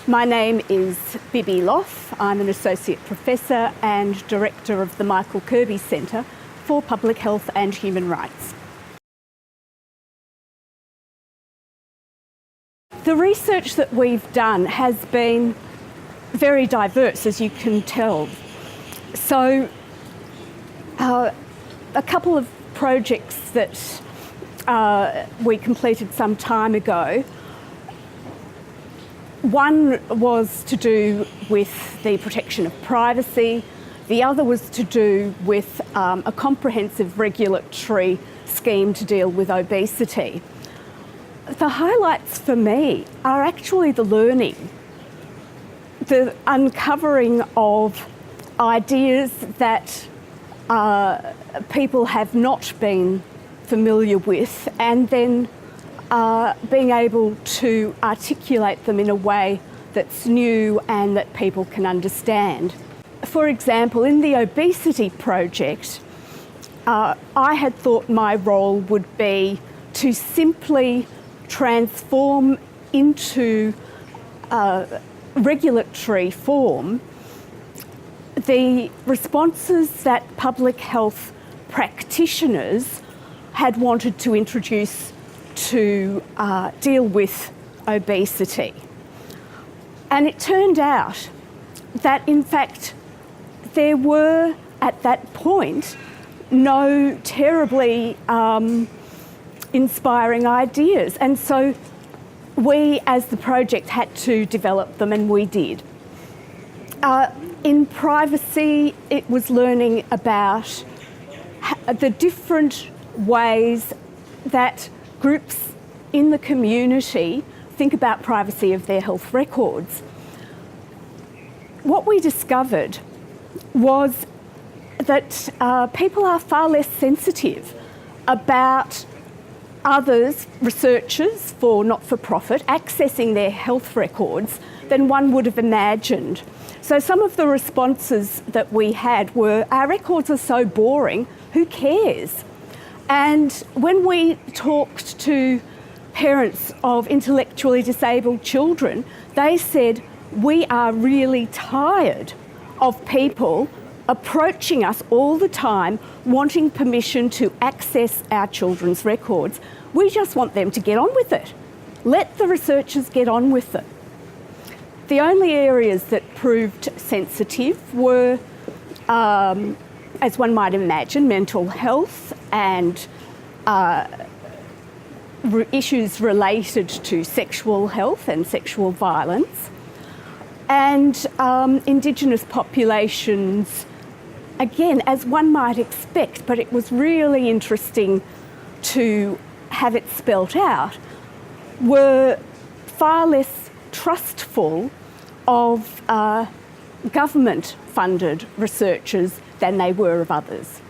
My name is Bebe Loff. I'm an Associate Professor and Director of the Michael Kirby Centre for Public Health and Human Rights. The research that we've done has been very diverse, as you can tell. So, a couple of projects that we completed some time ago. One was to do with the protection of privacy. The other was to do with a comprehensive regulatory scheme to deal with obesity. The highlights for me are actually the learning, the uncovering of ideas that people have not been familiar with, and then being able to articulate them in a way that's new and that people can understand. For example, in the obesity project, I had thought my role would be to simply transform into regulatory form the responses that public health practitioners had wanted to introduce to deal with obesity. And it turned out that, in fact, there were, at that point, no terribly inspiring ideas. And so we, as the project, had to develop them, and we did. In privacy, it was learning about the different ways that groups in the community think about privacy of their health records. What we discovered was that people are far less sensitive about others, researchers for not-for-profit, accessing their health records than one would have imagined. So some of the responses that we had were, our records are so boring, who cares? And when we talked to parents of intellectually disabled children, they said, we are really tired of people approaching us all the time, wanting permission to access our children's records. We just want them to get on with it. Let the researchers get on with it. The only areas that proved sensitive were, as one might imagine, mental health and issues related to sexual health and sexual violence, and Indigenous populations, again, as one might expect, but it was really interesting to have it spelt out, were far less trustful of government-funded researchers than they were of others.